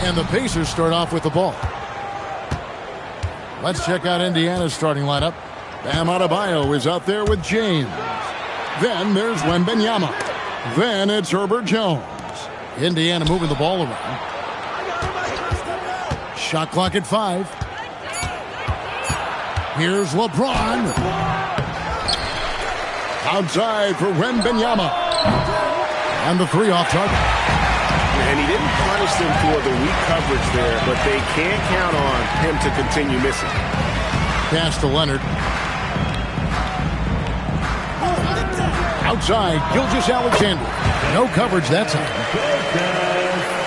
And the Pacers start off with the ball. Let's check out Indiana's starting lineup. Bam Adebayo is out there with James. Then there's Wembanyama. Then it's Herbert Jones. Indiana moving the ball around. Shot clock at 5. Here's LeBron. Outside for Wembanyama. And the 3 off target. And he didn't punish them for the weak coverage there, but they can't count on him to continue missing. Pass to Leonard. Outside, Gilgeous-Alexander. No coverage that time.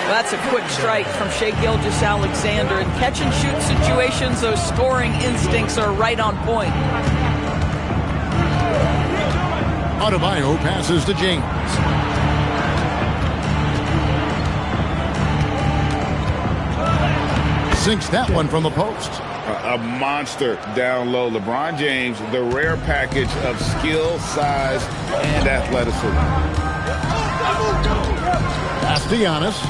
That's a quick strike from Shai Gilgeous-Alexander. In catch-and-shoot situations, those scoring instincts are right on point. Adebayo passes to James. Sinks that one from the post. A monster down low. LeBron James, the rare package of skill, size, and athleticism. Pass to Giannis.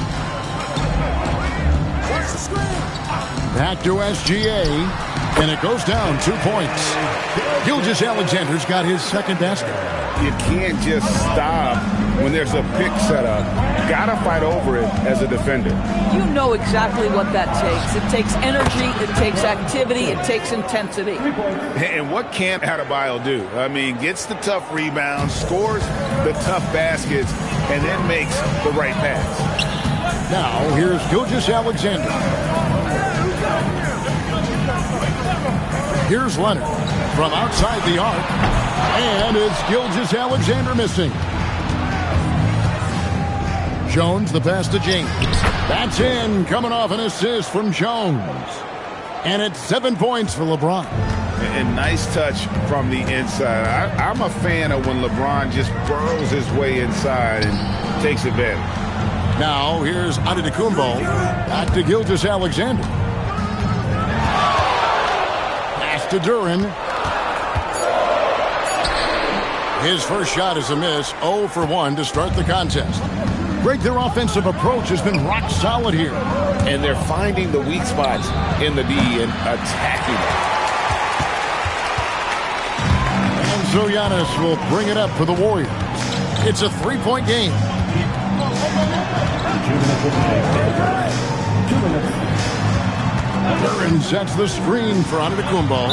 Back to SGA. And it goes down 2 points. Gilgeous-Alexander's got his second basket. You can't just stop when there's a pick set up. You gotta fight over it as a defender. You know exactly what that takes. It takes energy, it takes activity, it takes intensity. And what can't Adebayo do? I mean, gets the tough rebounds, scores the tough baskets, and then makes the right pass. Now, here's Gilgeous-Alexander. Here's Leonard from outside the arc. And it's Gilgeous-Alexander missing. Jones, the pass to James. That's in, coming off an assist from Jones. And it's 7 points for LeBron. And nice touch from the inside. I'm a fan of when LeBron just burrows his way inside and takes advantage. Now, here's Antetokounmpo. Back to Gilgeous-Alexander. Pass to Duren. His first shot is a miss. 0 for 1 to start the contest. Greg, their offensive approach has been rock solid here. And they're finding the weak spots in the D and attacking it. And so Giannis will bring it up for the Warriors. It's a 3-point game. 2 minutes. Duren sets the screen for Antetokounmpo.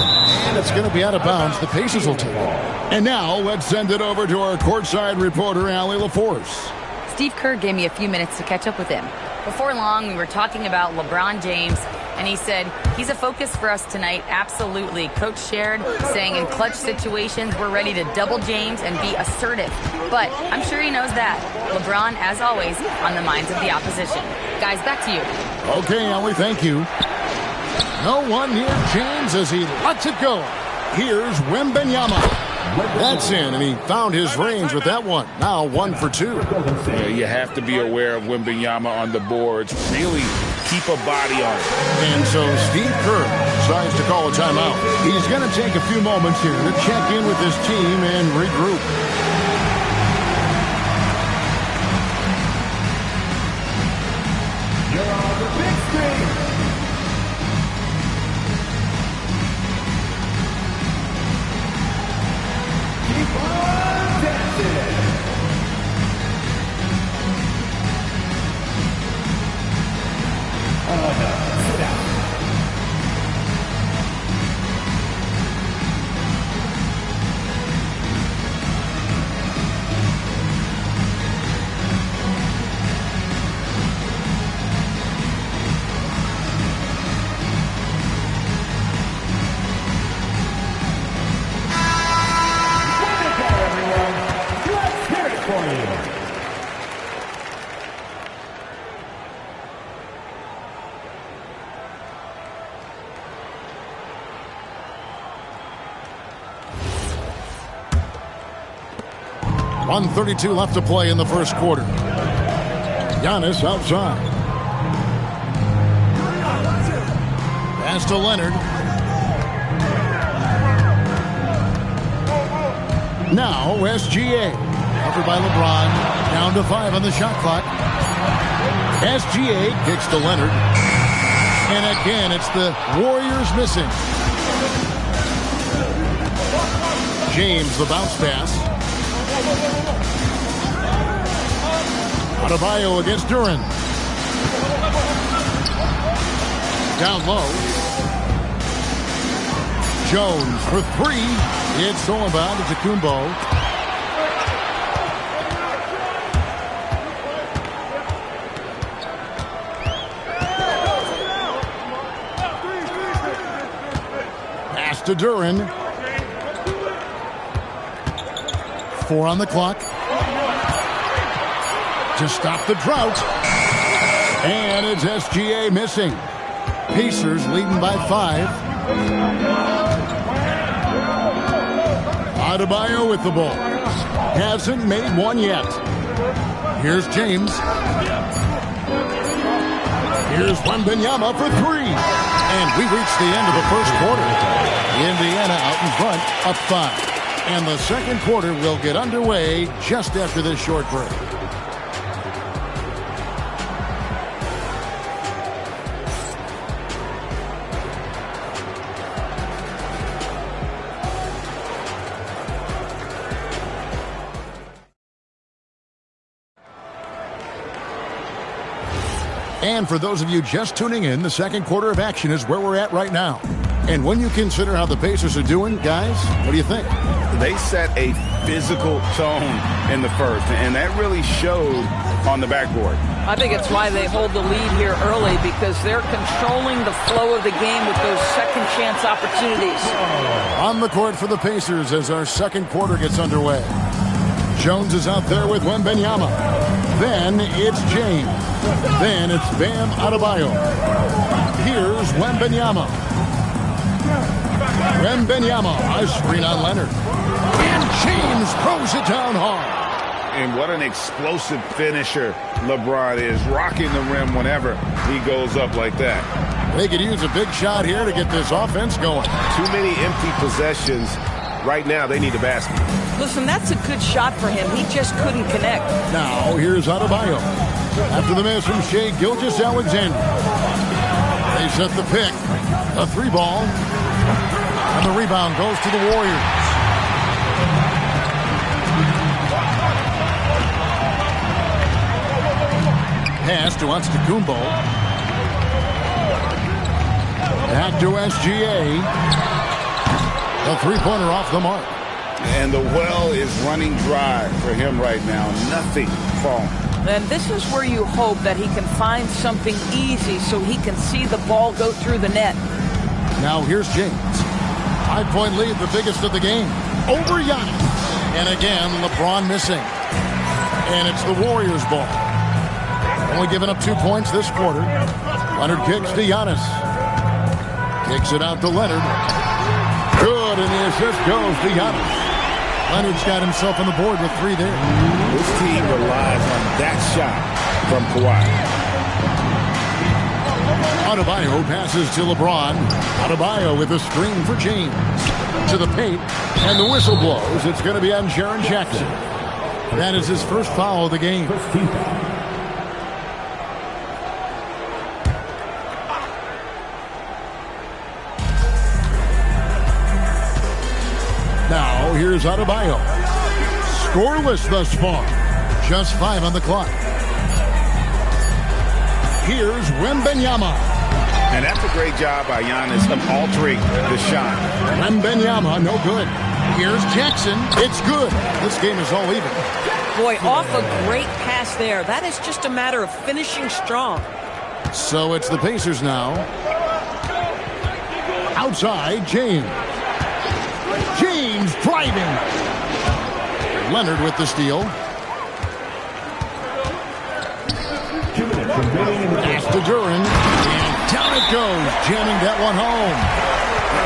And it's going to be out of bounds. The Pacers will take it. And now let's send it over to our courtside reporter, Allie LaForce. Steve Kerr gave me a few minutes to catch up with him. Before long, we were talking about LeBron James And he said, he's a focus for us tonight. Absolutely. Coach shared, saying in clutch situations, we're ready to double James and be assertive. But I'm sure he knows that. LeBron, as always, on the minds of the opposition. Guys, back to you. Okay, Ellie, thank you. No one near James as he lets it go. Here's Wembanyama. That's in, and he found his range with that one. Now 1 for 2. Yeah, you have to be aware of Wembanyama on the boards. Really keep a body on it. And so Steve Kerr decides to call a timeout. He's going to take a few moments here to check in with his team and regroup. You're on the big screen. Keep on dancing. Sit down. .132 left to play in the first quarter. Giannis outside. Pass to Leonard. Now SGA. Covered by LeBron. Down to 5 on the shot clock. SGA kicks to Leonard. And again, it's the Warriors missing. James, the bounce pass. Adebayo against Duren. Down low. Jones for 3. It's stolen by Antetokounmpo. Pass to Duren. 4 on the clock. To stop the drought. And it's SGA missing. Pacers leading by 5. Adebayo with the ball. Hasn't made one yet. Here's James. Here's Wembanyama for 3. And we reach the end of the first quarter. Indiana out in front, up 5. And the second quarter will get underway just after this short break. And for those of you just tuning in, the second quarter of action is where we're at right now. And when you consider how the Pacers are doing, guys, what do you think? They set a physical tone in the first, and that really showed on the backboard. I think it's why they hold the lead here early, because they're controlling the flow of the game with those second chance opportunities. On the court for the Pacers as our second quarter gets underway. Jones is out there with Wembanyama. Then it's James. Then it's Bam Adebayo. Here's Wembanyama. Wembanyama, a screen on Leonard. And James throws it down hard. And what an explosive finisher LeBron is, rocking the rim whenever he goes up like that. They could use a big shot here to get this offense going. Too many empty possessions. Right now, they need a basket. Listen, that's a good shot for him. He just couldn't connect. Now, here's Adebayo. After the miss from Shai Gilgeous-Alexander. They set the pick. A 3-ball. And the rebound goes to the Warriors. Pass to Antetokounmpo. Back to SGA. The three-pointer off the mark. And the well is running dry for him right now. Nothing falling. And this is where you hope that he can find something easy so he can see the ball go through the net. Now here's James. 5-point lead, the biggest of the game. Over Giannis. And again, LeBron missing. And it's the Warriors' ball. Only giving up 2 points this quarter. Leonard kicks to Giannis. Kicks it out to Leonard. Good, and the assist goes to Giannis. Leonard's got himself on the board with 3 there. This team relies on that shot from Kawhi. Adebayo passes to LeBron. Adebayo with a screen for James. To the paint, and the whistle blows. It's going to be on Jaren Jackson. That is his first foul of the game. Now, here's Adebayo. Scoreless thus far. Just 5 on the clock. Here's Wembanyama. And that's a great job by Giannis of altering the shot. Wembanyama, no good. Here's Jackson. It's good. This game is all even. Boy, off a great pass there. That is just a matter of finishing strong. So it's the Pacers now. Outside, James. James driving. Leonard with the steal. Pass to Duren. And down it goes. Jamming that one home.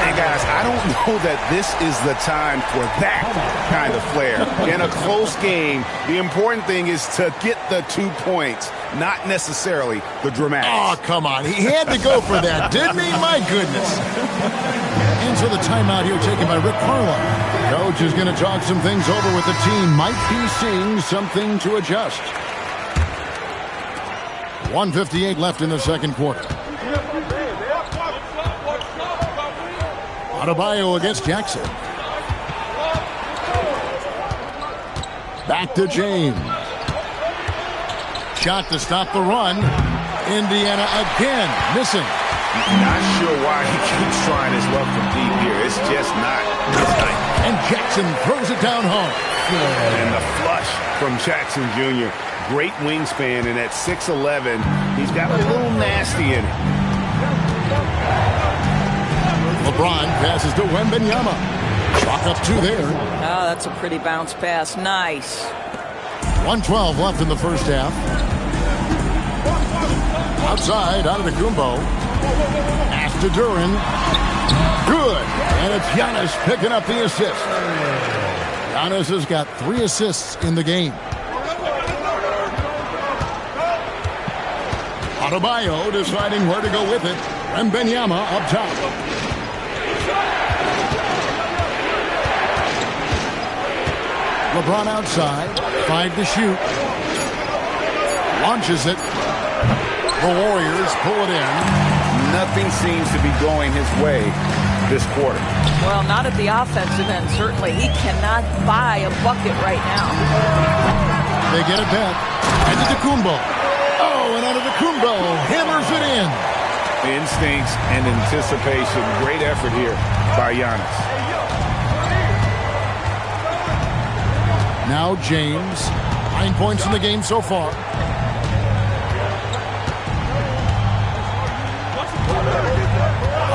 And guys, I don't know that this is the time for that kind of flair. In a close game, the important thing is to get the 2 points, not necessarily the dramatics. Oh, come on. He had to go for that, didn't he? My goodness. And so the timeout here taken by Rick Carlisle. Coach is going to talk some things over with the team. Might be seeing something to adjust. 1:58 left in the second quarter. Adebayo against Jackson. Back to James. Shot to stop the run. Indiana again missing. Not sure why he keeps trying his luck from deep here. It's just not his night. And Jackson throws it down home. And the flush from Jackson Jr. Great wingspan, and at 6'11", he's got a little nasty in it. LeBron passes to Wembanyama. Chalk up 2 there. Oh, that's a pretty bounce pass. Nice. 1:12 left in the first half. Outside, Antetokounmpo. Pass to Duren. Good. And it's Giannis picking up the assist. Giannis has got 3 assists in the game. Adebayo deciding where to go with it. Wembanyama up top. LeBron outside. 5 to shoot. Launches it. The Warriors pull it in. Nothing seems to be going his way this quarter. Well, not at the offensive end, certainly. He cannot buy a bucket right now. They get it back. Antetokounmpo. Oh, and Antetokounmpo hammers it in. Instincts and anticipation. Great effort here by Giannis. Now James. 9 points in the game so far.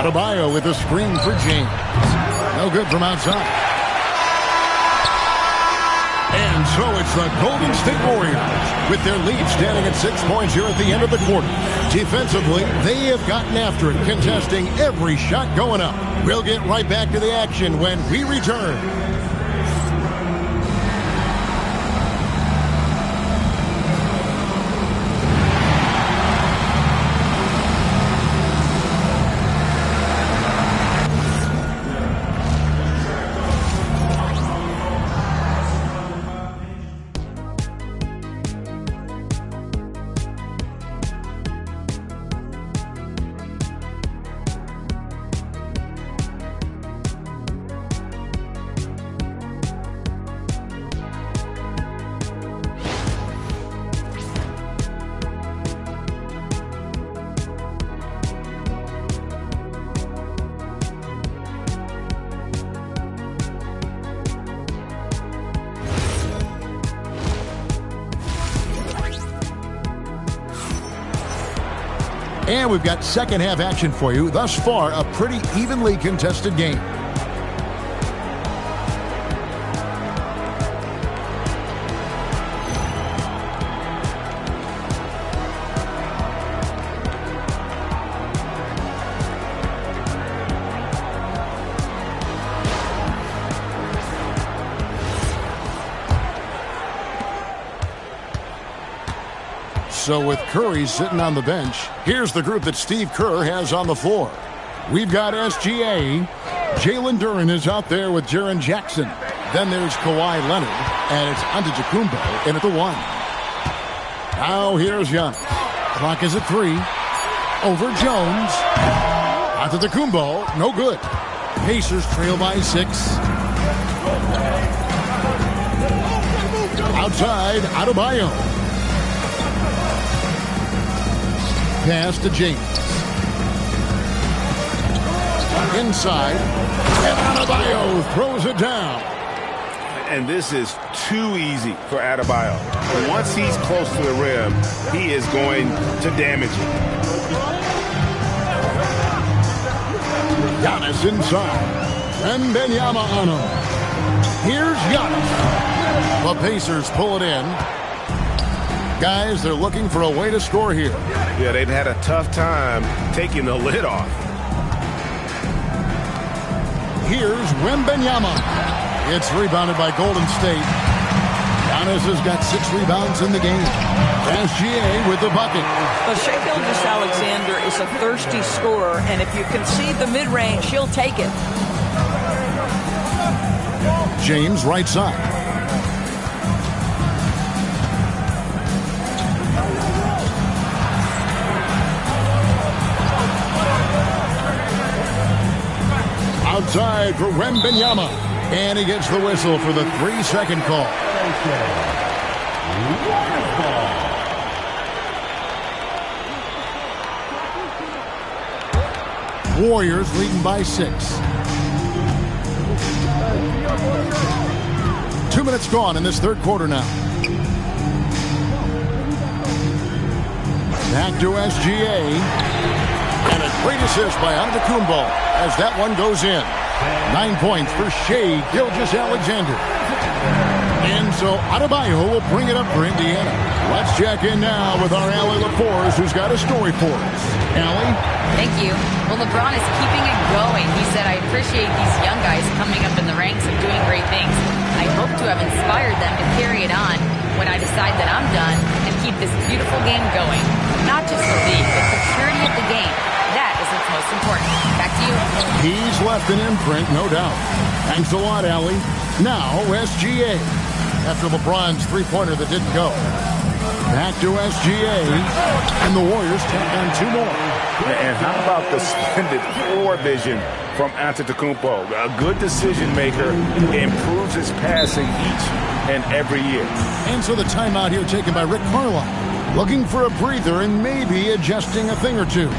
Adebayo with a screen for James. No good from outside. And so it's the Golden State Warriors with their lead standing at 6 points here at the end of the quarter. Defensively, they have gotten after it, contesting every shot going up. We'll get right back to the action when we return. And we've got second half action for you. Thus far, a pretty evenly contested game. So with Curry sitting on the bench, here's the group that Steve Kerr has on the floor. We've got SGA. Jalen Duren is out there with Jaren Jackson. Then there's Kawhi Leonard, and it's Antetokounmpo in at the 1. Now here's Giannis. Clock is at 3. Over Jones. Antetokounmpo, no good. Pacers trail by 6. Outside, Adebayo. Pass to James. Inside, and Adebayo throws it down. And this is too easy for Adebayo. Once he's close to the rim, he is going to damage it. Giannis inside. And Wembanyama on him. Here's Giannis. The Pacers pull it in. Guys, they're looking for a way to score here. Yeah, they've had a tough time taking the lid off. Here's Wembanyama. It's rebounded by Golden State. Giannis has got 6 rebounds in the game. SGA with the bucket. Shai Gilgeous-Alexander is a thirsty scorer, and if you concede the mid-range, he'll take it. James right side. Outside for Wembanyama. And he gets the whistle for the 3-second call. Warriors leading by 6. 2 minutes gone in this third quarter now. Back to SGA. And a great assist by Antetokounmpo as that one goes in. 9 points for Shai Gilgeous-Alexander. And so Adebayo will bring it up for Indiana. Let's check in now with our Allie LaForce, who's got a story for us. Allie? Thank you. Well, LeBron is keeping it going. He said, I appreciate these young guys coming up in the ranks and doing great things. I hope to have inspired them to carry it on when I decide that I'm done and keep this beautiful game going. Not just the league, but the purity of the game. That is what's most important. Back to you. He's left an imprint, no doubt. Thanks a lot, Allie. Now, SGA. After LeBron's three-pointer that didn't go. Back to SGA. And the Warriors take on 2 more. And how about the splendid floor vision from Antetokounmpo? A good decision maker, improves his passing each and every year. And so the timeout here taken by Rick Carlisle. Looking for a breather and maybe adjusting a thing or two.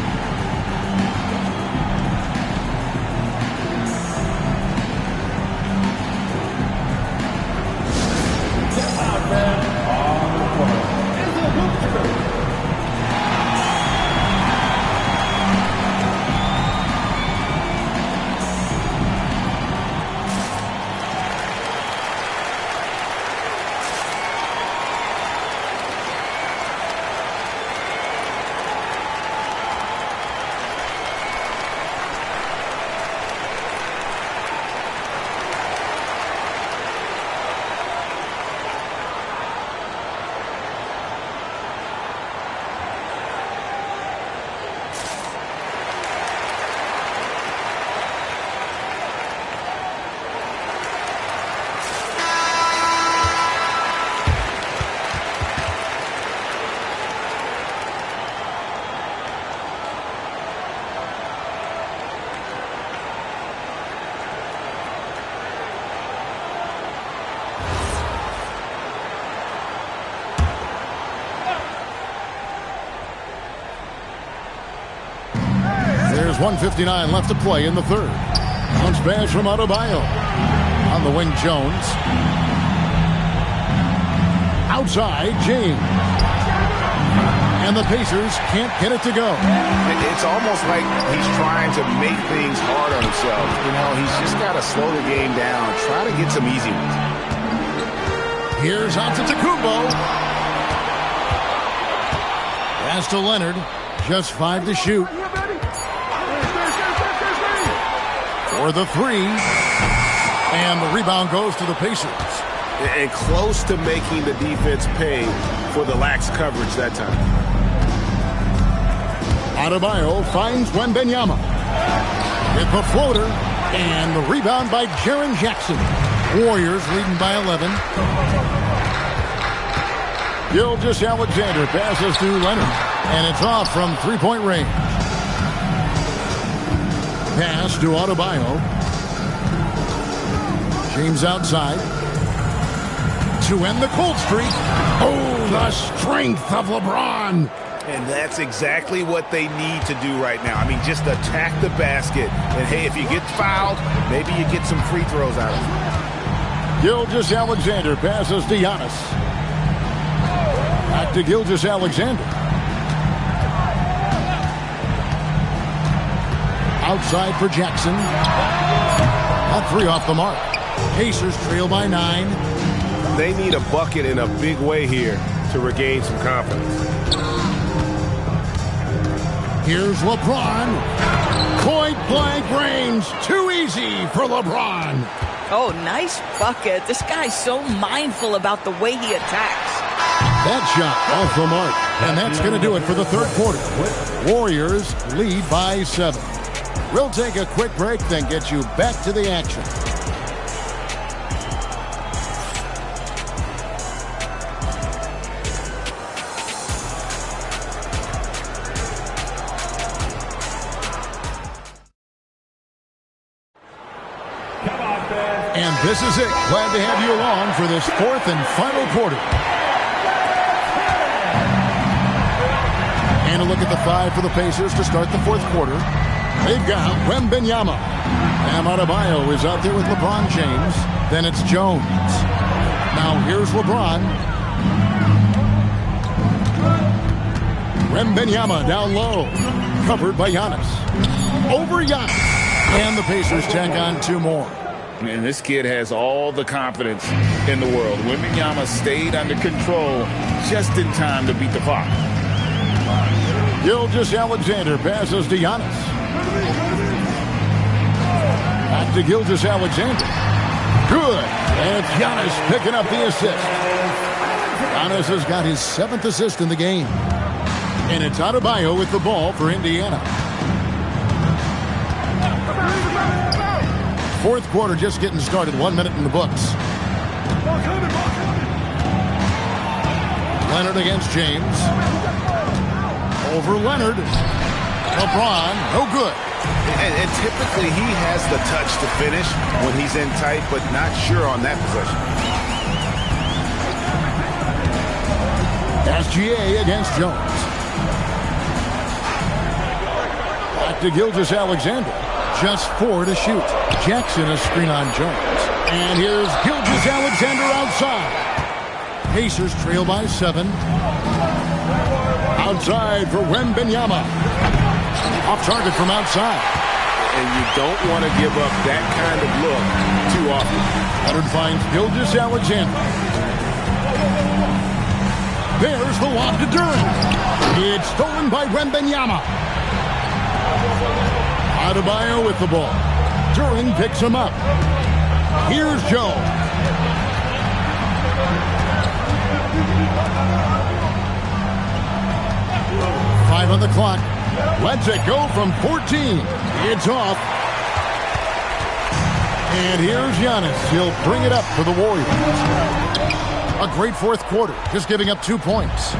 There's 1:59 left to play in the third. Bounce pass from Adebayo. On the wing, Jones. Outside, James. And the Pacers can't get it to go. It's almost like he's trying to make things hard on himself. You know, he's just got to slow the game down and try to get some easy ones. Here's Antetokounmpo. Pass to Leonard. Just 5 to shoot. For the 3. And the rebound goes to the Pacers. And close to making the defense pay for the lax coverage that time. Adebayo finds Wembanyama. With the floater. And the rebound by Jaren Jackson. Warriors leading by 11. Gilgeous-Alexander passes to Leonard. And it's off from three-point range. Pass to Adebayo. James outside. To end the cold streak. Oh, the strength of LeBron. And that's exactly what they need to do right now. I mean, just attack the basket. And, hey, if you get fouled, maybe you get some free throws out of it. Gilgeous-Alexander passes to Giannis. Back to Gilgeous-Alexander. Outside for Jackson. A 3 off the mark. Pacers trail by 9. They need a bucket in a big way here to regain some confidence. Here's LeBron. Point blank range. Too easy for LeBron. Oh, nice bucket. This guy's so mindful about the way he attacks. That shot off the mark. And that's going to do it for the third quarter. Warriors lead by 7. We'll take a quick break, then get you back to the action. And this is it. Glad to have you along for this fourth and final quarter. And a look at the 5 for the Pacers to start the fourth quarter. They've got Wembanyama. Bam Adebayo is out there with LeBron James. Then it's Jones. Now here's LeBron. Wembanyama down low. Covered by Giannis. Over Giannis. And the Pacers tack on 2 more. And this kid has all the confidence in the world. Wembanyama stayed under control just in time to beat the clock. Gilgeous-Alexander passes to Giannis. Back to Gilgeous-Alexander. Good. And it's Giannis picking up the assist. Giannis has got his 7th assist in the game. And it's Adebayo with the ball for Indiana. Fourth quarter just getting started. 1 minute in the books. Leonard against James. Over Leonard. LeBron, no good. And typically he has the touch to finish when he's in tight, but not sure on that possession. SGA against Jones. Back to Gilgeous-Alexander. Just 4 to shoot. Jackson a screen on Jones. And here's Gilgeous-Alexander outside. Pacers trail by 7. Outside for Wembanyama. Off target from outside. And you don't want to give up that kind of look too often. Leonard finds Gilgeous-Alexander. There's the lob to Duren. It's stolen by Wembanyama. Adebayo with the ball. Duren picks him up. Here's Jones. Five on the clock. Lets it go from 14. It's off. And here's Giannis. He'll bring it up for the Warriors. A great fourth quarter. Just giving up 2 points.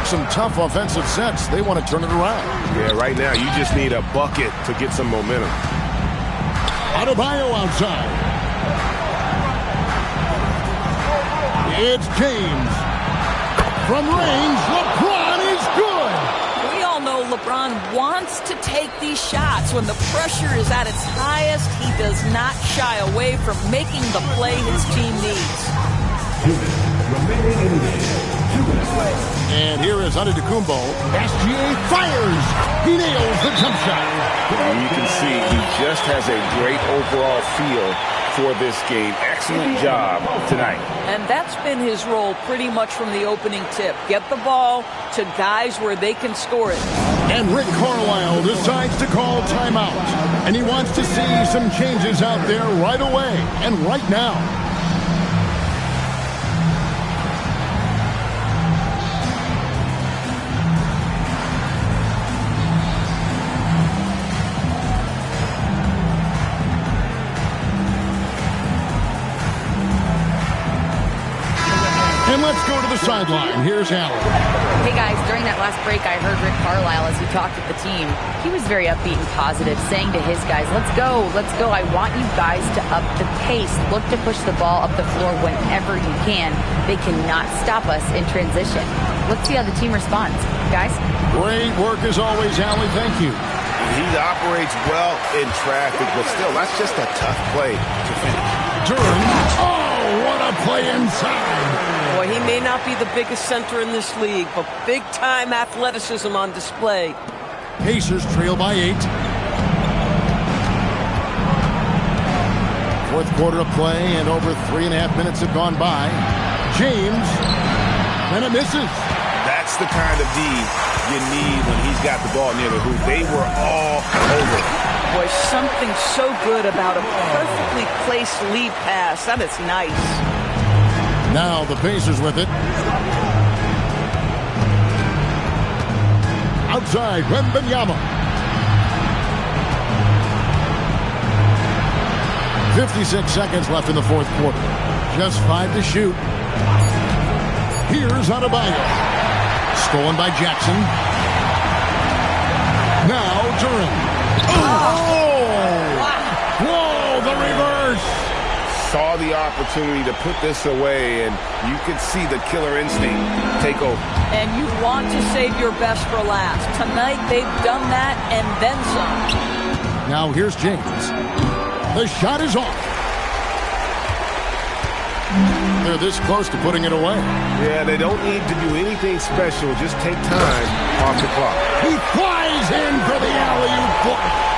Some tough offensive sets. They want to turn it around. Yeah, right now you just need a bucket to get some momentum. Adebayo outside. It's James. From range, LeBron is good. We all know LeBron wants to take these shots. When the pressure is at its highest, he does not shy away from making the play his team needs. And here is Antetokounmpo. SGA fires. He nails the jump shot. And you can see he just has a great overall feel for this game. Excellent job tonight. And that's been his role pretty much from the opening tip. Get the ball to guys where they can score it. And Rick Carlisle decides to call timeout. And he wants to see some changes out there right away and right now. And let's go to the sideline. Here's Allen. Hey guys, during that last break, I heard Rick Carlisle as he talked with the team. He was very upbeat and positive, saying to his guys, let's go. I want you guys to up the pace. Look to push the ball up the floor whenever you can. They cannot stop us in transition. Let's see how the team responds. Guys? Great work as always, Allen. Thank you. He operates well in traffic, but still, that's just a tough play to finish. Duren. Oh, what a play inside. Boy, he may not be the biggest center in this league, but big-time athleticism on display. Pacers trail by 8. Fourth quarter of play, and over 3.5 minutes have gone by. James, and it misses. That's the kind of D you need when he's got the ball near the hoop. They were all over it. Boy, something so good about a perfectly placed lead pass. That is nice. Now the Pacers with it. Outside, Wembanyama. 56 seconds left in the fourth quarter. Just 5 to shoot. Here's Adebayo. Stolen by Jackson. Now Duren. Whoa, the reverse. Saw the opportunity to put this away, and you could see the killer instinct take over. And you want to save your best for last. Tonight, they've done that and then some. Now here's James. The shot is off. They're this close to putting it away. Yeah, they don't need to do anything special. Just take time off the clock. He flies in for the alley-oop block.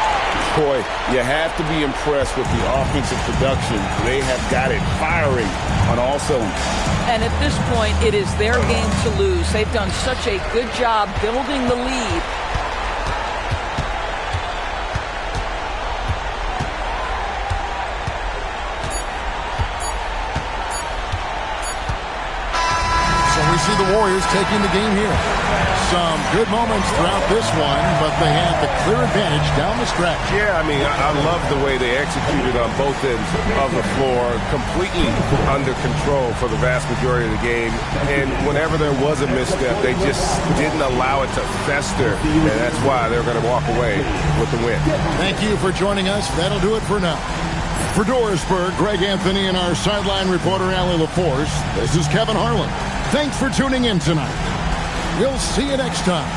Boy, you have to be impressed with the offensive production. They have got it firing on all cylinders. And at this point, it is their game to lose. They've done such a good job building the lead. So we see the Warriors taking the game here. Some good moments throughout this one, but they had the clear advantage down the stretch. Yeah, I mean, I love the way they executed on both ends of the floor, completely under control for the vast majority of the game. And whenever there was a misstep, they just didn't allow it to fester, and that's why they're going to walk away with the win. Thank you for joining us. That'll do it for now. For Dorisburg, Greg Anthony and our sideline reporter, Allie LaForce, this is Kevin Harlan. Thanks for tuning in tonight. We'll see you next time.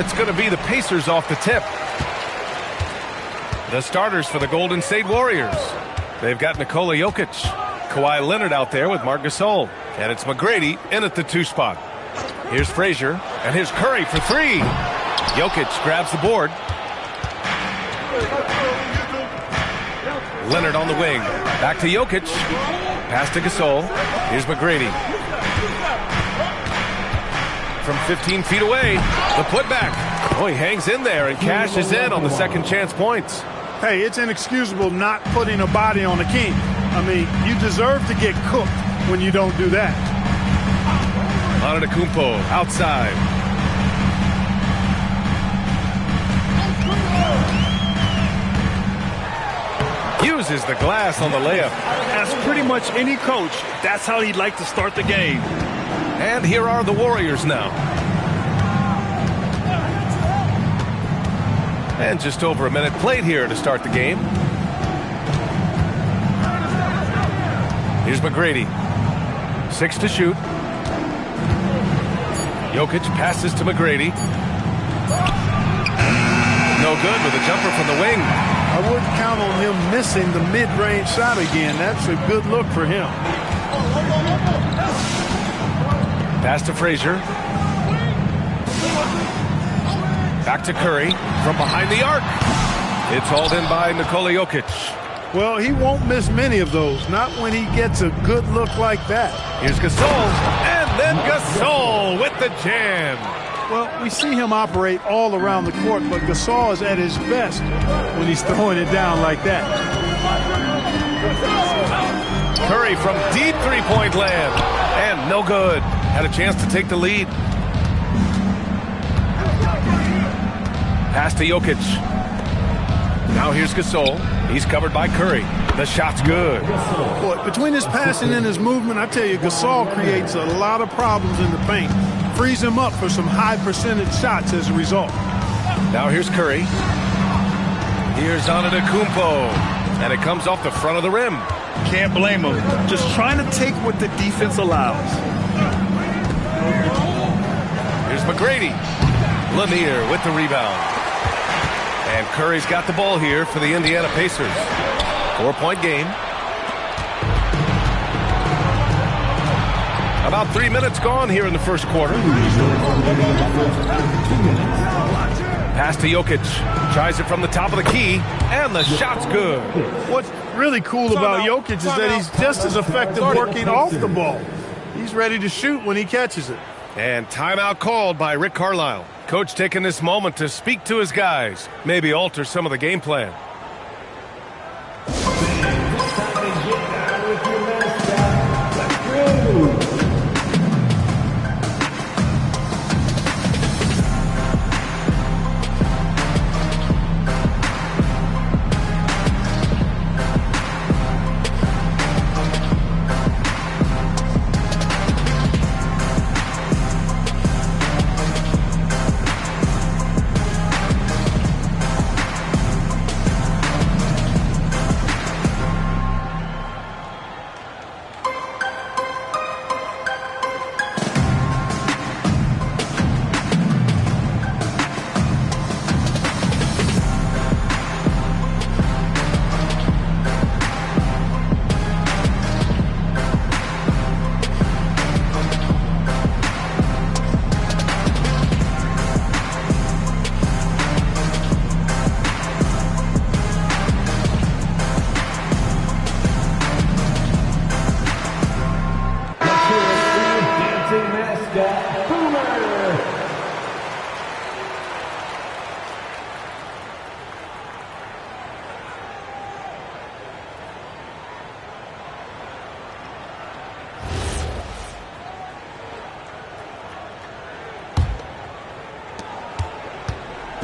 it's going to be the Pacers off the tip. The starters for the Golden State Warriors. They've got Nikola Jokic, Kawhi Leonard out there with Marc Gasol, and it's McGrady in at the 2 spot. Here's Frazier, and here's Curry for 3. Jokic grabs the board. Leonard on the wing. Back to Jokic. Pass to Gasol. Here's McGrady. From 15 feet away, the putback. Oh, he hangs in there and cashes in on the second chance points. Hey, it's inexcusable not putting a body on the king. I mean, you deserve to get cooked when you don't do that. Antetokounmpo outside. Uses the glass on the layup. As pretty much any coach, that's how he'd like to start the game. And here are the Warriors now. And just over a minute played here to start the game. Here's McGrady. 6 to shoot. Jokic passes to McGrady. No good with a jumper from the wing. I wouldn't count on him missing the mid-range shot again. That's a good look for him. Pass to Frazier. Back to Curry from behind the arc. It's hauled in by Nikola Jokic. Well, he won't miss many of those, not when he gets a good look like that. Here's Gasol, and then Gasol with the jam. Well, we see him operate all around the court, but Gasol is at his best when he's throwing it down like that. Curry from deep three-point land, and no good. Had a chance to take the lead. Pass to Jokic. Now here's Gasol. He's covered by Curry. The shot's good. Boy, between his passing and his movement, I tell you, Gasol creates a lot of problems in the paint. Frees him up for some high percentage shots as a result. Now here's Curry. Here's Antetokounmpo. And it comes off the front of the rim. Can't blame him. Just trying to take what the defense allows. Here's McGrady. Lanier with the rebound. And Curry's got the ball here for the Indiana Pacers. 4-point game. About 3 minutes gone here in the first quarter. Pass to Jokic. Tries it from the top of the key. And the shot's good. What's really cool about Jokic is that he's just as effective working off the ball. He's ready to shoot when he catches it. And timeout called by Rick Carlisle. Coach taking this moment to speak to his guys. Maybe alter some of the game plan.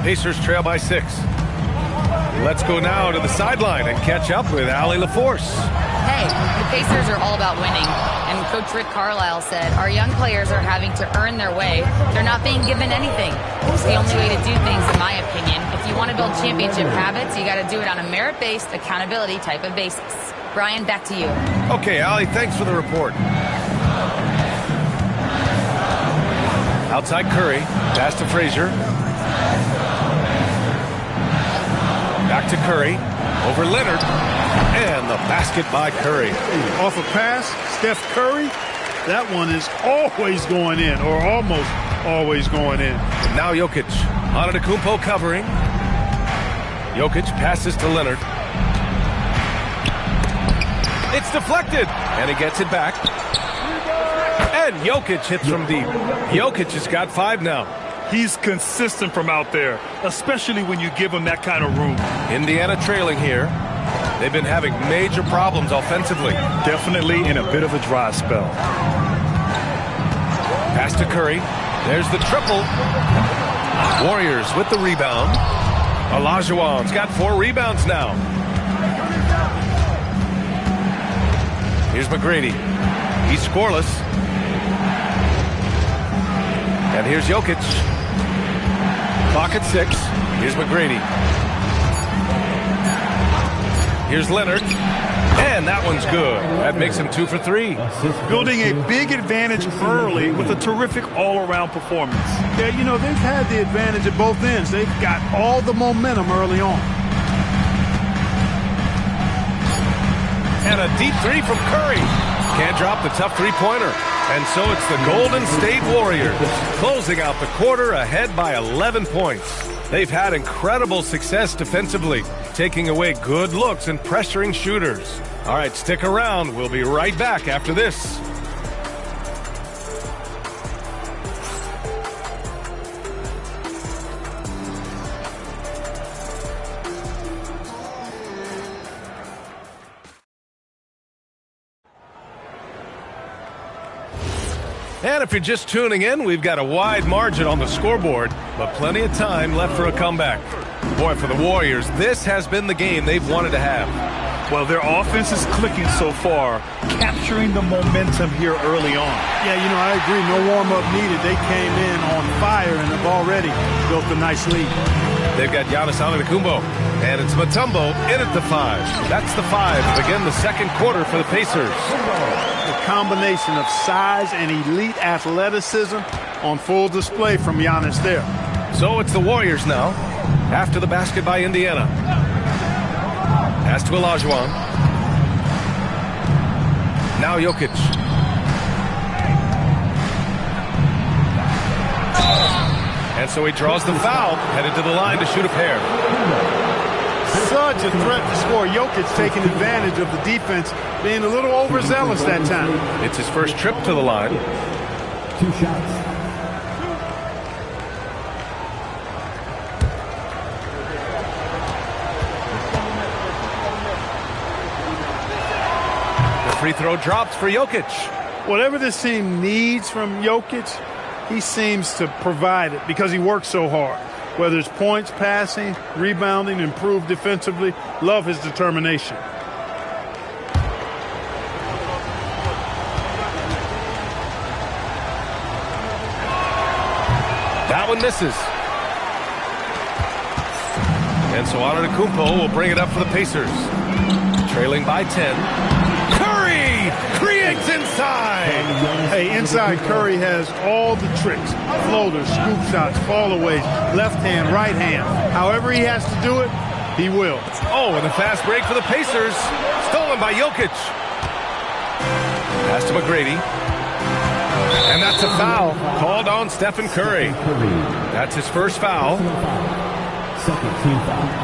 Pacers trail by 6. Let's go now to the sideline and catch up with Allie LaForce. Hey, the Pacers are all about winning. And Coach Rick Carlisle said, our young players are having to earn their way. They're not being given anything. It's the only way to do things, in my opinion. If you want to build championship habits, you got to do it on a merit-based, accountability type of basis. Brian, back to you. Okay, Allie, thanks for the report. Outside Curry. Pass to Frazier. Back to Curry. Over Leonard. And the basket by Curry. Off a pass, Steph Curry. That one is always going in, or almost always going in. Now Jokic. Antetokounmpo covering. Jokic passes to Leonard. It's deflected. And he gets it back. And Jokic hits from deep. Jokic has got 5 now. He's consistent from out there, especially when you give him that kind of room. Indiana trailing here. They've been having major problems offensively. Definitely in a bit of a dry spell. Pass to Curry. There's the triple. Warriors with the rebound. Olajuwon's got 4 rebounds now. Here's McGrady. He's scoreless. And here's Jokic. Clock at 6. Here's McGrady. Here's Leonard. And that one's good. That makes him 2 for 3. Building a big advantage early with a terrific all-around performance. Yeah, you know, they've had the advantage at both ends. They've got all the momentum early on. And a deep 3 from Curry. Can't drop the tough three-pointer. And so it's the Golden State Warriors closing out the quarter ahead by 11 points. They've had incredible success defensively, taking away good looks and pressuring shooters. All right, stick around. We'll be right back after this. And if you're just tuning in, we've got a wide margin on the scoreboard, but plenty of time left for a comeback. Boy, for the Warriors, this has been the game they've wanted to have. Well, their offense is clicking so far, capturing the momentum here early on. Yeah, you know, I agree. No warm-up needed. They came in on fire and have already built a nice lead. They've got Giannis Antetokounmpo, and it's Mutombo in at the 5. That's the 5 to begin the second quarter for the Pacers. The combination of size and elite athleticism on full display from Giannis there. So it's the Warriors now, after the basket by Indiana. Pass to Olajuwon. Now Jokic. And so he draws the foul, headed to the line to shoot a pair. Such a threat to score. Jokic taking advantage of the defense, being a little overzealous that time. It's his first trip to the line. 2 shots. The free throw drops for Jokic. Whatever this team needs from Jokic, he seems to provide it because he works so hard. Whether it's points, passing, rebounding, improved defensively, love his determination. That one misses. And so Antetokounmpo will bring it up for the Pacers. Trailing by 10. Curry creates inside. Hey, inside Curry has all the tricks. Floaters, scoop shots, fallaways, left hand, right hand. However he has to do it, he will. Oh, and a fast break for the Pacers. Stolen by Jokic. Pass to McGrady. And that's a foul called on Stephen Curry. That's his first foul. Second team foul.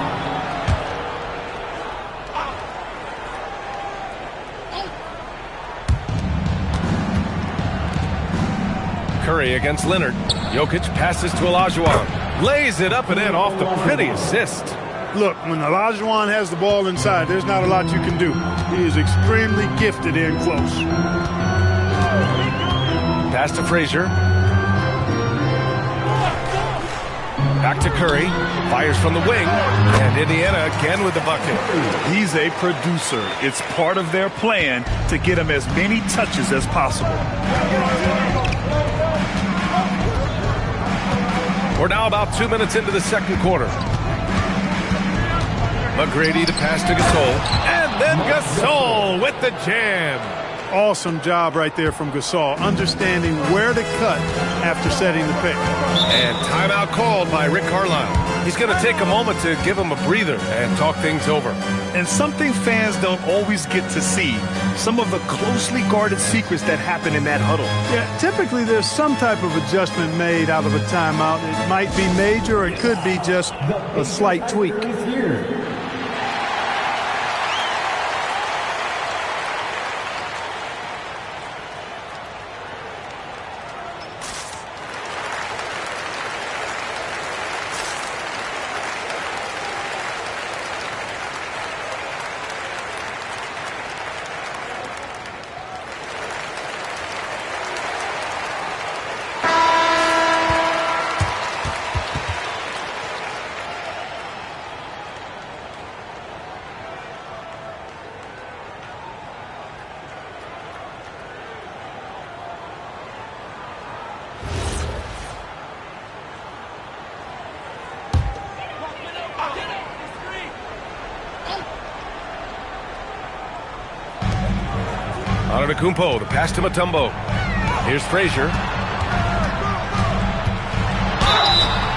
Curry against Leonard. Jokic passes to Olajuwon. Lays it up and in off the pretty assist. Look, when Olajuwon has the ball inside, there's not a lot you can do. He is extremely gifted in close. Pass to Frazier. Back to Curry. Fires from the wing. And Indiana again with the bucket. He's a producer. It's part of their plan to get him as many touches as possible. We're now about 2 minutes into the second quarter. McGrady to pass to Gasol. And then Gasol with the jam. Awesome job right there from Gasol, understanding where to cut after setting the pick. And timeout called by Rick Carlisle. He's going to take a moment to give him a breather and talk things over. And something fans don't always get to see, some of the closely guarded secrets that happen in that huddle. Yeah, typically there's some type of adjustment made out of a timeout. It might be major or it could be just a slight tweak. Antetokounmpo, the pass to Mutombo. Here's Frazier.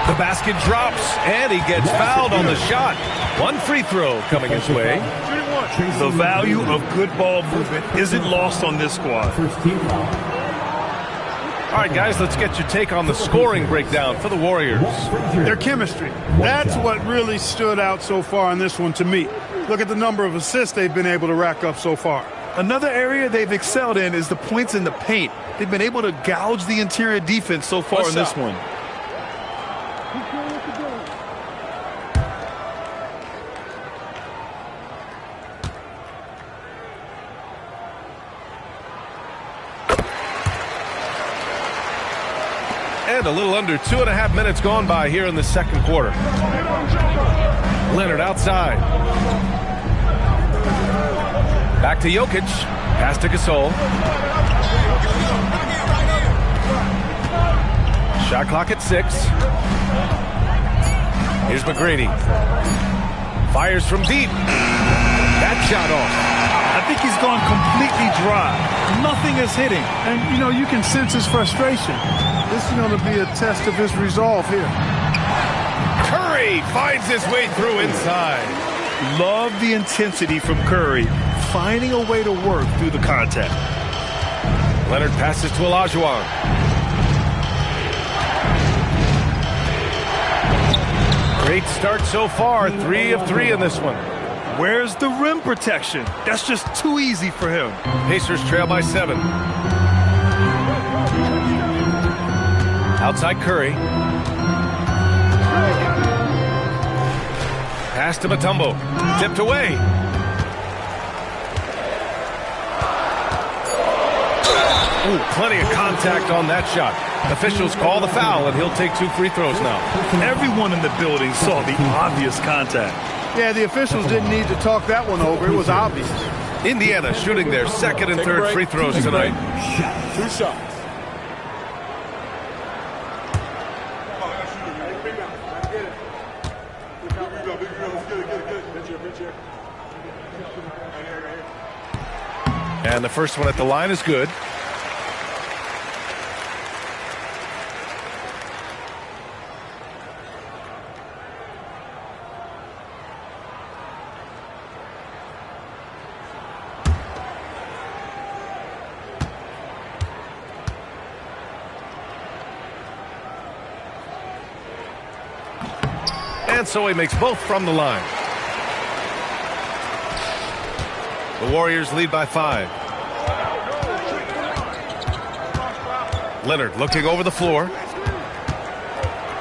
The basket drops, and he gets fouled on the shot. One free throw coming his way. The value of good ball movement isn't lost on this squad. All right, guys, let's get your take on the scoring breakdown for the Warriors. Their chemistry. That's what really stood out so far in this one to me. Look at the number of assists they've been able to rack up so far. Another area they've excelled in is the points in the paint. They've been able to gouge the interior defense so far in this one. And a little under 2.5 minutes gone by here in the second quarter. Leonard outside. Back to Jokic. Pass to Gasol. Shot clock at 6. Here's McGrady. Fires from deep. That shot off. I think he's gone completely dry. Nothing is hitting. And, you know, you can sense his frustration. This is going to be a test of his resolve here. Curry finds his way through inside. Love the intensity from Curry, finding a way to work through the contact. Leonard passes to Olajuwon. Great start so far, 3 of 3 in this one. Where's the rim protection? That's just too easy for him. Pacers trail by 7. Outside Curry. Pass to Mutombo. Tipped away. Ooh, plenty of contact on that shot. Officials call the foul, and he'll take 2 free throws now. Everyone in the building saw the obvious contact. Yeah, the officials didn't need to talk that one over. It was obvious. Indiana shooting their second and third free throws tonight. 2 shots. And the first one at the line is good. And so he makes both from the line. The Warriors lead by 5. Leonard looking over the floor.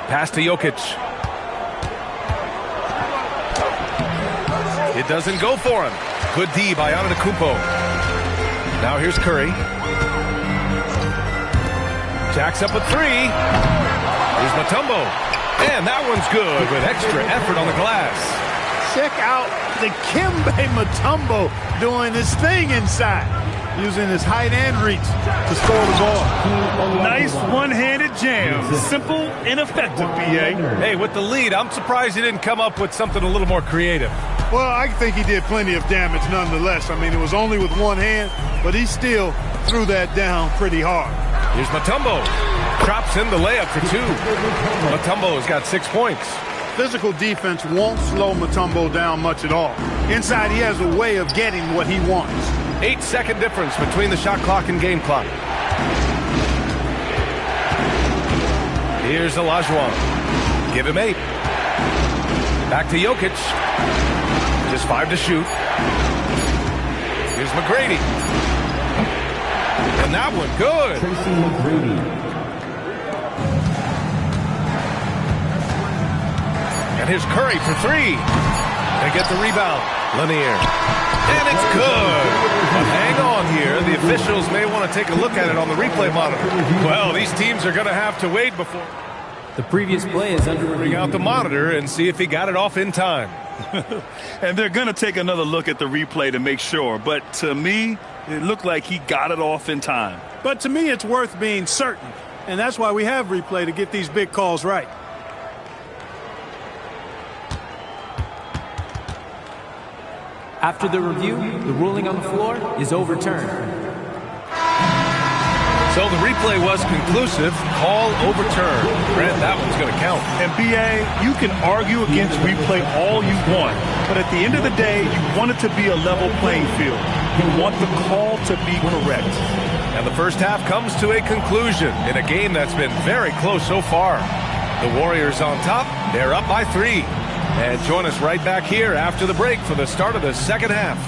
Pass to Jokic. It doesn't go for him. Good D by Antetokounmpo. Now here's Curry. Jacks up a 3. Here's Mutombo. And that one's good with extra effort on the glass. Check out the Dikembe Mutombo doing his thing inside, using his height and reach to score the ball. Nice one-handed jam. Simple and effective, B.A. Hey, with the lead, I'm surprised he didn't come up with something a little more creative. Well, I think he did plenty of damage nonetheless. I mean, it was only with one hand, but he still threw that down pretty hard. Here's Mutombo. Drops in the layup for 2. Mutombo's got 6 points. Physical defense won't slow Mutombo down much at all. Inside, he has a way of getting what he wants. 8-second difference between the shot clock and game clock. Here's Olajuwon. Give him 8. Back to Jokic. Just 5 to shoot. Here's McGrady. And that one, good. Tracy McGrady. And here's Curry for 3. They get the rebound. Lanier. And it's good. But hang on here. The officials may want to take a look at it on the replay monitor. Well, these teams are going to have to wait before The previous play is under bring out the monitor and see if he got it off in time. And they're going to take another look at the replay to make sure. But to me, it looked like he got it off in time. But to me, it's worth being certain. And that's why we have replay to get these big calls right. After the review, the ruling on the floor is overturned. So the replay was conclusive. Call overturned. Brent, that one's going to count. And B.A., you can argue against replay all you want, but at the end of the day, you want it to be a level playing field. You want the call to be correct. And the first half comes to a conclusion in a game that's been very close so far. The Warriors on top. They're up by 3. And join us right back here after the break for the start of the second half.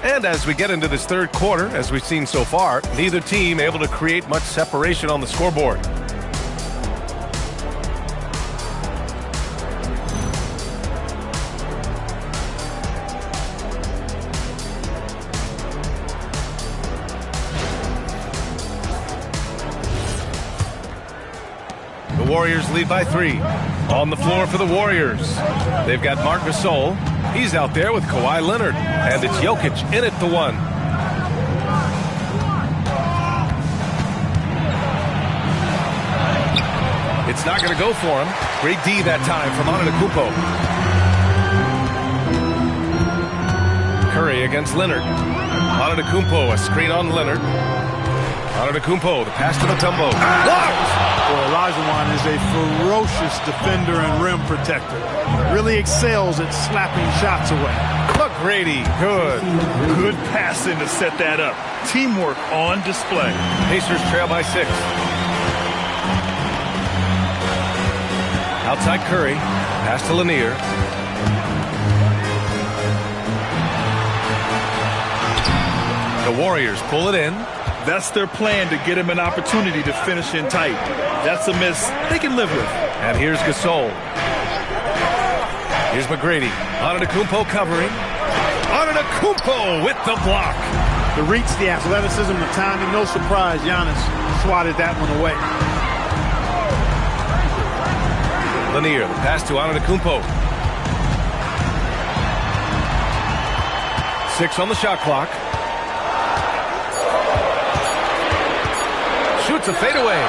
And as we get into this third quarter, as we've seen so far, neither team able to create much separation on the scoreboard. The Warriors lead by 3. On the floor for the Warriors, they've got Marc Gasol. He's out there with Kawhi Leonard, and it's Jokic in at the 1. It's not going to go for him. Great D that time from Antetokounmpo. Curry against Leonard. Antetokounmpo, a screen on Leonard. Antetokounmpo, the pass to Mutombo. Blocked! Well, Olajuwon is a ferocious defender and rim protector. Really excels at slapping shots away. McGrady, good. Good passing to set that up. Teamwork on display. Pacers trail by 6. Outside Curry. Pass to Lanier. The Warriors pull it in. That's their plan, to get him an opportunity to finish in tight. That's a miss they can live with. And here's Gasol. Here's McGrady. Antetokounmpo covering. Antetokounmpo with the block. The reach, the athleticism, the timing. No surprise, Giannis swatted that one away. Lanier, the pass to Antetokounmpo. 6 on the shot clock. Shoots a fadeaway.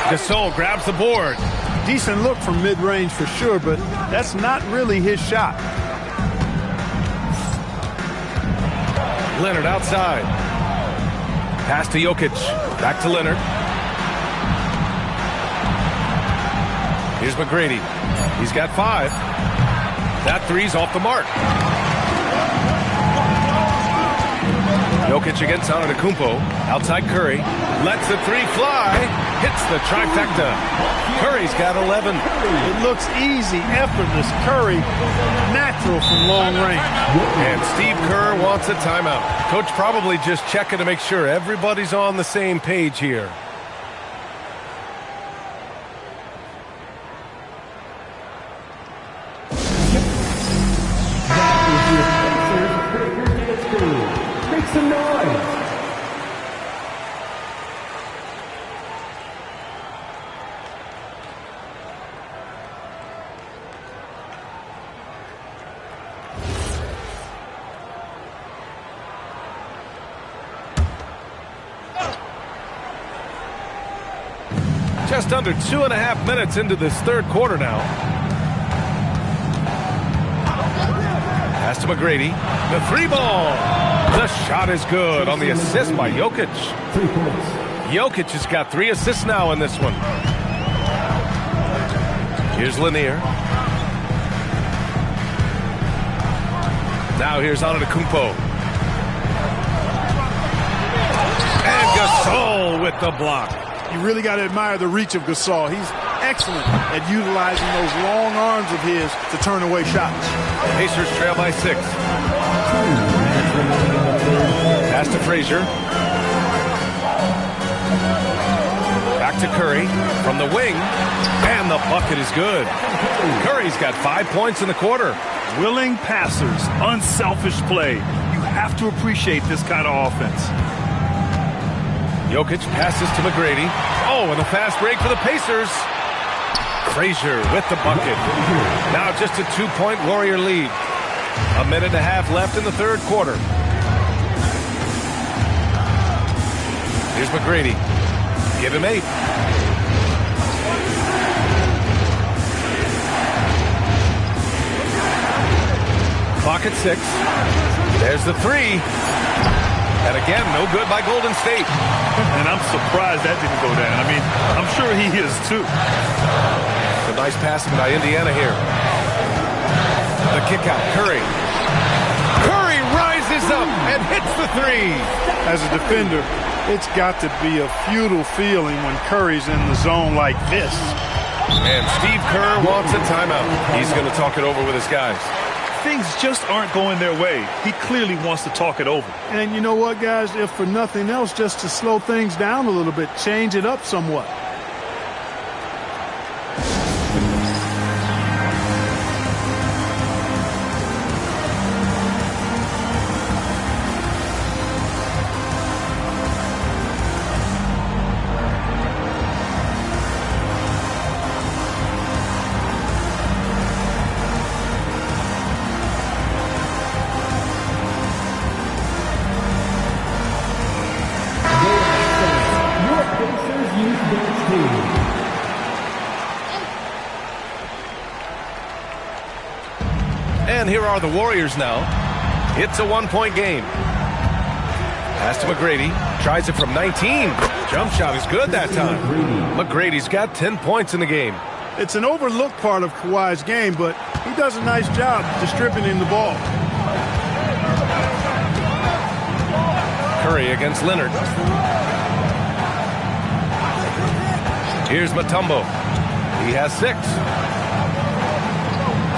Gasol grabs the board. Decent look from mid-range for sure, but that's not really his shot. Leonard outside. Pass to Jokic. Back to Leonard. Here's McGrady. He's got 5. That 3's off the mark. Jokic against Antetokounmpo. Outside Curry. Lets the three fly. Hits the trifecta. Curry's got 11. It looks easy, effortless. Curry, natural from long range. And Steve Kerr wants a timeout. Coach probably just checking to make sure everybody's on the same page here. Make some noise. Just under 2.5 minutes into this third quarter now. Pass to McGrady. The three ball. The shot is good on the assist by Jokic. Jokic has got 3 assists now in this one. Here's Lanier. Now here's Antetokounmpo. And Gasol with the block. You really got to admire the reach of Gasol. He's excellent at utilizing those long arms of his to turn away shots. Pacers trail by 6. Pass to Frazier. Back to Curry from the wing. And the bucket is good. Curry's got 5 points in the quarter. Willing passers, unselfish play. You have to appreciate this kind of offense. Jokic passes to McGrady. Oh, and a fast break for the Pacers. Frazier with the bucket. Now just a 2-point Warrior lead. 1.5 minutes left in the third quarter. Here's McGrady. Give him 8. Clock at 6. There's the 3. And again, no good by Golden State. And I'm surprised that didn't go down. I mean, I'm sure he is too. A nice passing by Indiana here. The kick out, Curry. Curry rises up and hits the 3. As a defender, it's got to be a futile feeling when Curry's in the zone like this. And Steve Kerr wants a timeout. He's going to talk it over with his guys. Things just aren't going their way. He clearly wants to talk it over. And you know what, guys? If for nothing else, just to slow things down a little bit, change it up somewhat. And here are the Warriors now. It's a 1-point game. Pass to McGrady. Tries it from 19. Jump shot is good that time. McGrady's got 10 points in the game. It's an overlooked part of Kawhi's game, but he does a nice job distributing the ball. Curry against Leonard. Here's Mutombo. He has 6.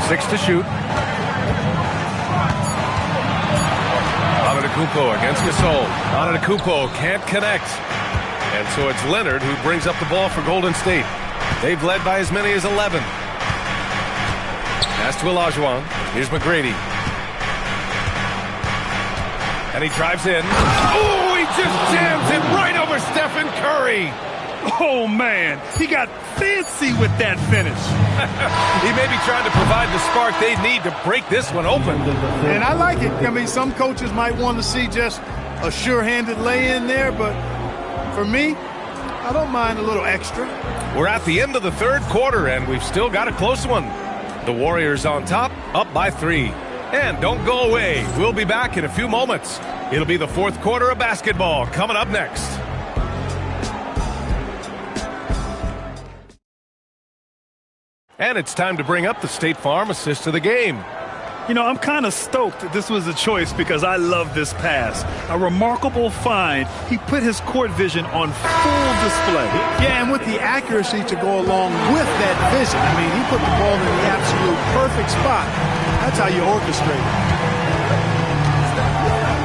6 to shoot. Antetokounmpo against Gasol. Antetokounmpo can't connect. And so it's Leonard who brings up the ball for Golden State. They've led by as many as 11. Pass to Olajuwon. Here's McGrady. And he drives in. Oh, he just jams it right over Stephen Curry. Oh, man. He got fancy with that finish. He may be trying to provide the spark they need to break this one open. And I like it. I mean, some coaches might want to see just a sure-handed lay-in there, but for me, I don't mind a little extra. We're at the end of the third quarter, and we've still got a close one. The Warriors on top, up by 3. And don't go away. We'll be back in a few moments. It'll be the fourth quarter of basketball coming up next. And it's time to bring up the State Farm assist of the game. You know, I'm kind of stoked that this was a choice because I love this pass. A remarkable find. He put his court vision on full display. Yeah, and with the accuracy to go along with that vision. I mean, he put the ball in the absolute perfect spot. That's how you orchestrate it.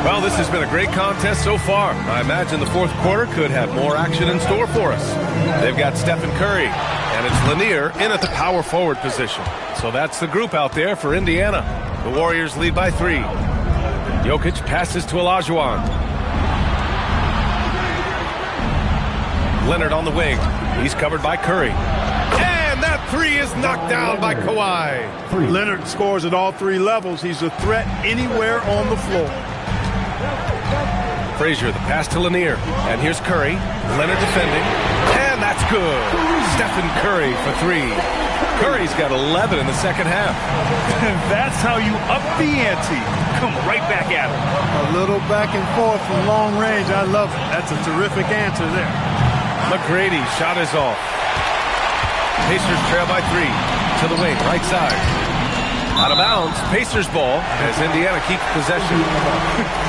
Well, this has been a great contest so far. I imagine the fourth quarter could have more action in store for us. They've got Stephen Curry, and it's Lanier in at the power forward position. So that's the group out there for Indiana. The Warriors lead by 3. Jokic passes to Olajuwon. Leonard on the wing. He's covered by Curry. And that 3 is knocked down by Kawhi. Leonard scores at all 3 levels. He's a threat anywhere on the floor. Frazier, the pass to Lanier. And here's Curry. Leonard defending. And that's good. Stephen Curry for 3. Curry's got 11 in the second half. And that's how you up the ante. Come right back at him. A little back and forth from long range. I love it. That's a terrific answer there. McGrady shot is off. Pacers trail by 3. To the wing, right side. Out of bounds, Pacers ball as Indiana keeps possession.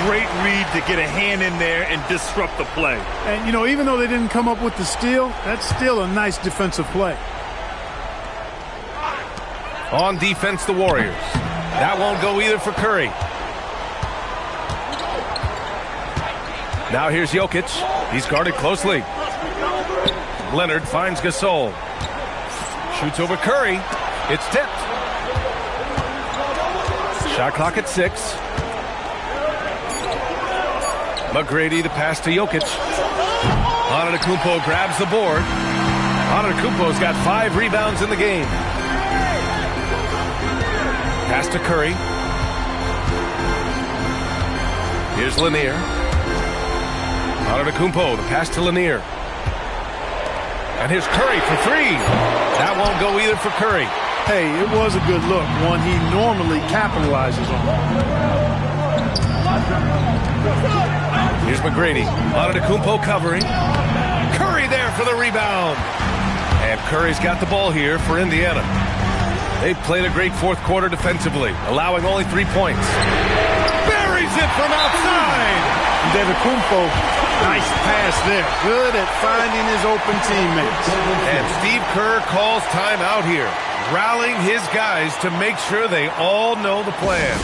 Great read to get a hand in there and disrupt the play. And, you know, even though they didn't come up with the steal, that's still a nice defensive play. On defense, the Warriors. That won't go either for Curry. Now here's Jokic. He's guarded closely. Leonard finds Gasol. Shoots over Curry. It's tipped. Shot clock at 6. McGrady, the pass to Jokic. Antetokounmpo grabs the board. Antetokounmpo's got 5 rebounds in the game. Pass to Curry. Here's Lanier. Antetokounmpo, the pass to Lanier. And here's Curry for 3. That won't go either for Curry. Hey, it was a good look, one he normally capitalizes on. Here's McGrady. Antetokounmpo covering. Curry there for the rebound. And Curry's got the ball here for Indiana. They've played a great fourth quarter defensively, allowing only 3 points. Buries it from outside. Antetokounmpo, nice pass there. Good at finding his open teammates. And Steve Kerr calls timeout here, rallying his guys to make sure they all know the plan.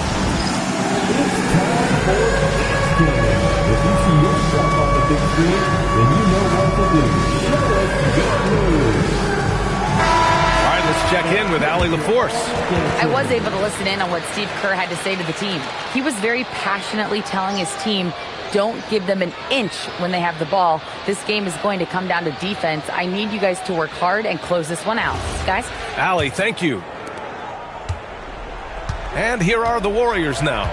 If you see yourself on the big screen, then you know what to do. Show us your All right, let's check in with Allie LaForce. I was able to listen in on what Steve Kerr had to say to the team. He was very passionately telling his team, don't give them an inch when they have the ball. This game is going to come down to defense. I need you guys to work hard and close this one out. Guys? Allie, thank you. And here are the Warriors now.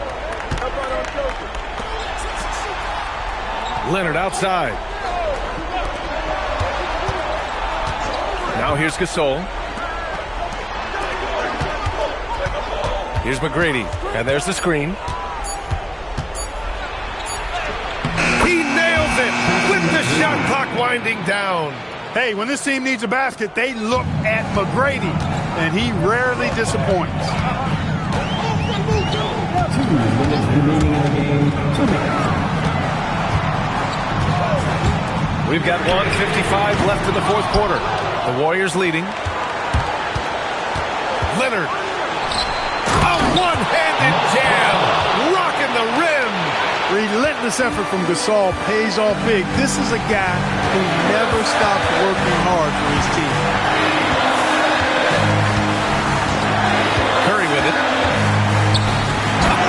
Leonard outside. Now here's Gasol. Here's McGrady. And there's the screen. He nails it with the shot clock winding down. Hey, when this team needs a basket, they look at McGrady, and he rarely disappoints. 2 minutes remaining in the game. 2 minutes. We've got 1:55 left in the fourth quarter. The Warriors leading. Leonard. A one-handed jam. Rocking the rim. Relentless effort from Gasol pays off big. This is a guy who never stopped working hard for his team. Curry with it.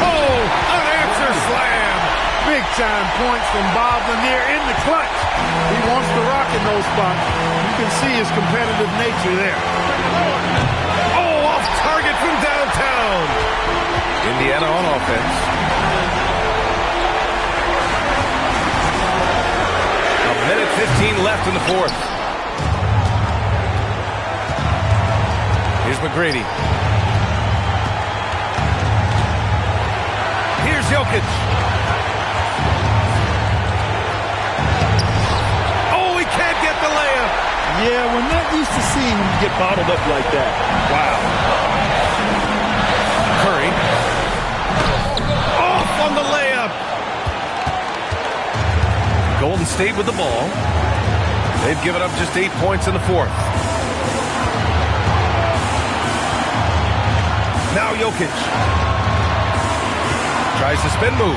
Oh, unanswered slam. Big-time points from Bob Lanier in the clutch. He wants to rock in those spots. You can see his competitive nature there. Oh, off target from downtown. Indiana on offense. A minute 15 left in the fourth. Here's McGrady. Here's Jokic. Yeah, we're not used to seeing him get bottled up like that. Wow. Curry State with the ball. They've given up just 8 points in the fourth. Now Jokic. Tries to spin move.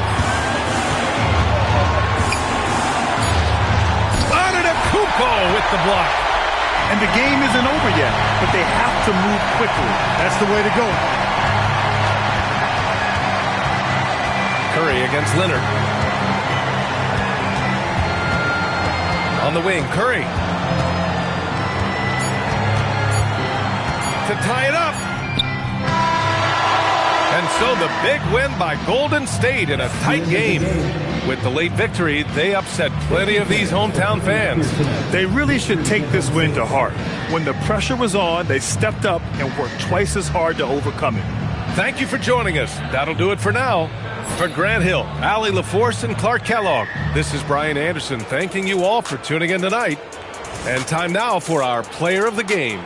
Antetokounmpo with the block. And the game isn't over yet, but they have to move quickly. That's the way to go. Curry against Leonard. On the wing, Curry. To tie it up. And so the big win by Golden State in a tight game. With the late victory, they upset plenty of these hometown fans. They really should take this win to heart. When the pressure was on, they stepped up and worked twice as hard to overcome it. Thank you for joining us. That'll do it for now. For Grant Hill, Allie LaForce, and Clark Kellogg, this is Brian Anderson thanking you all for tuning in tonight. And time now for our player of the game.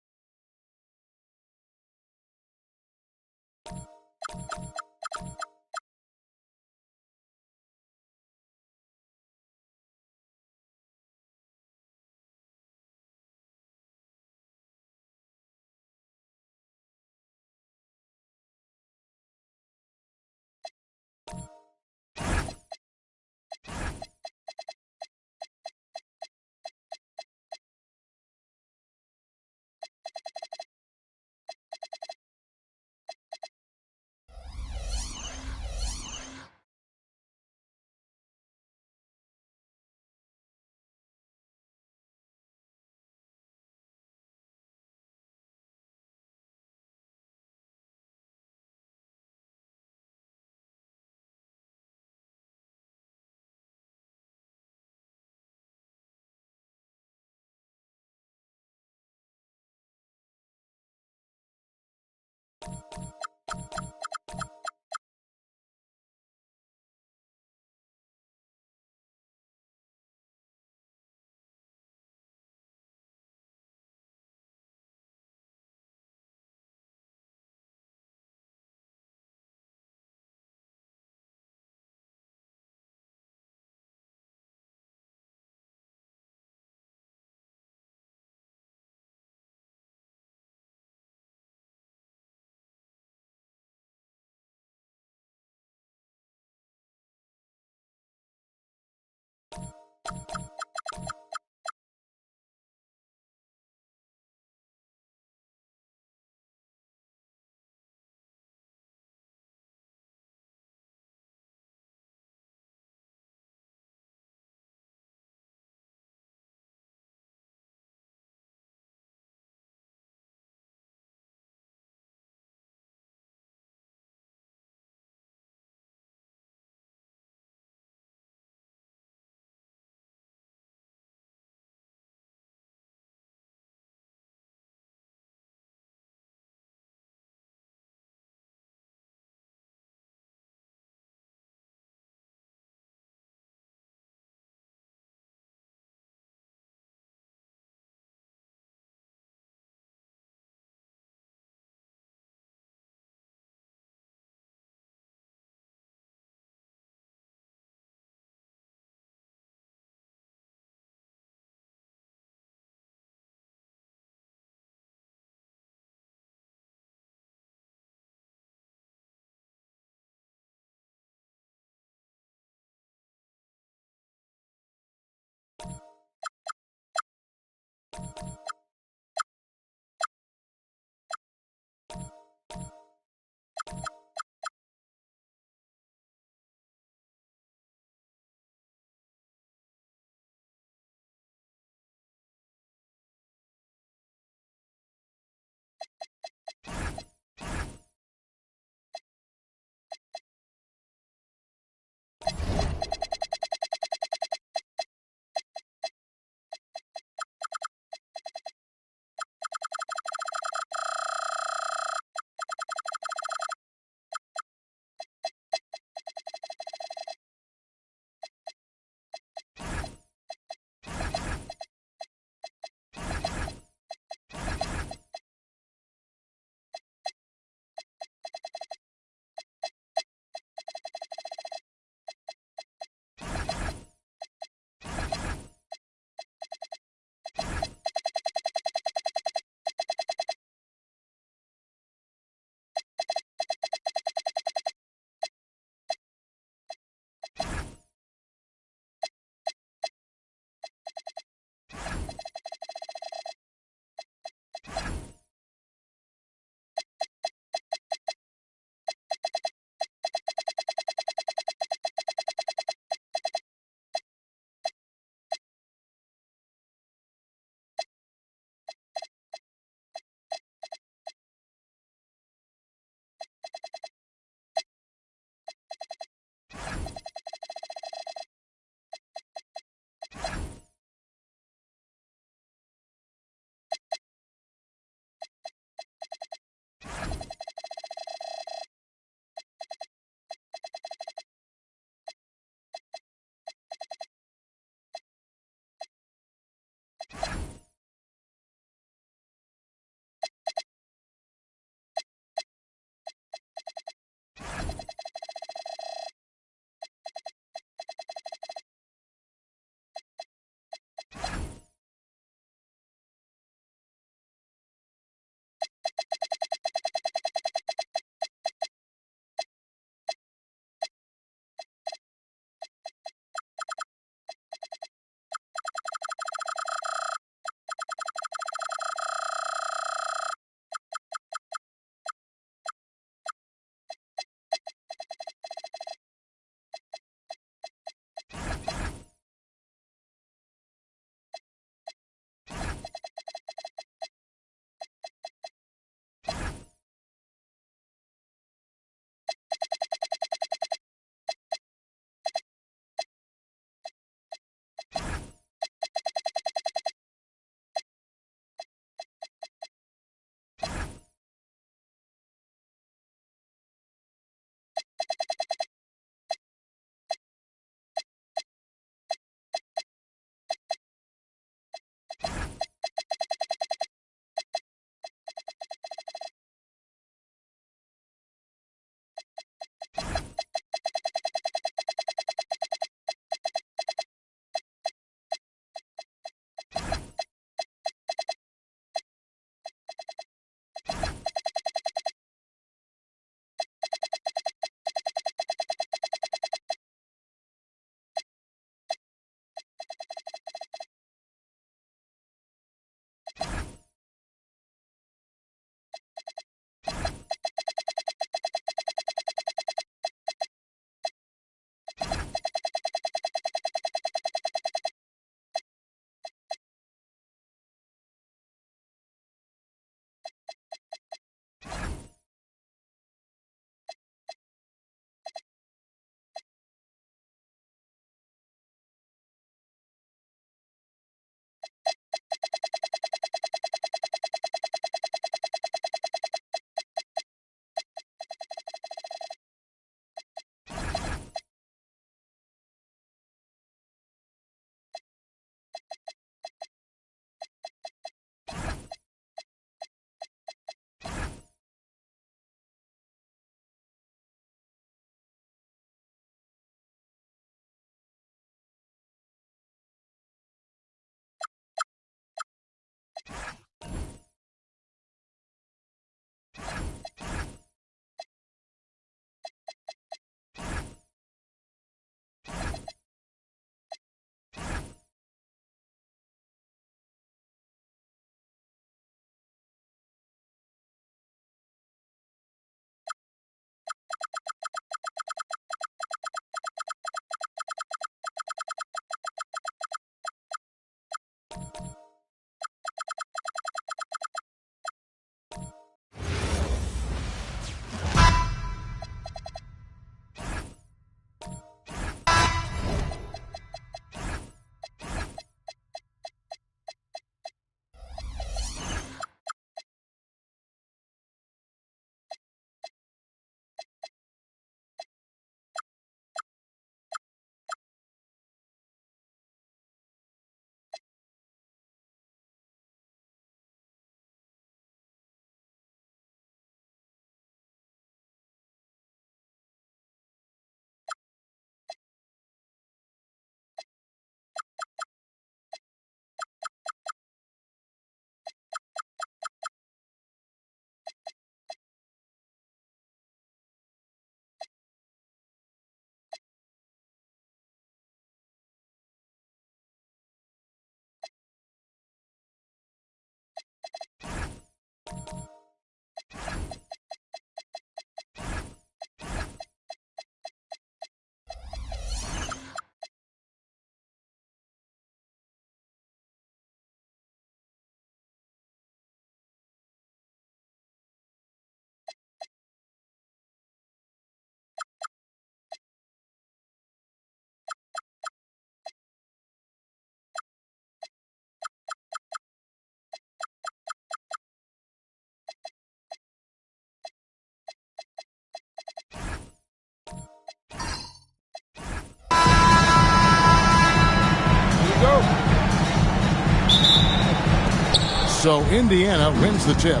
So Indiana wins the tip.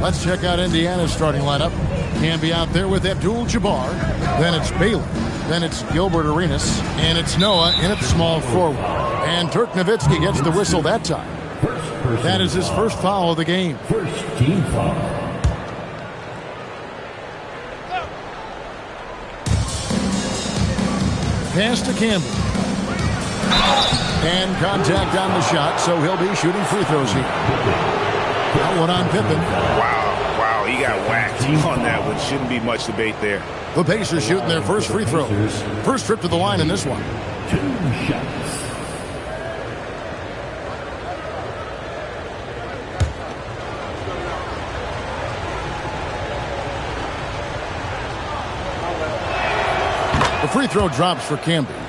Let's check out Indiana's starting lineup. Canby out there with Abdul-Jabbar. Then it's Baylor. Then it's Gilbert Arenas. And it's Noah in at small forward. And Dirk Nowitzki gets the whistle that time. That is his first foul of the game. First team foul. Pass to Campbell. And contact on the shot, so he'll be shooting free throws here. That one on Pippen. Wow, he got whacked on that one. Shouldn't be much debate there. The Pacers shooting their first free throws. First trip to the line in this one. 2 shots. The free throw drops for Campbell.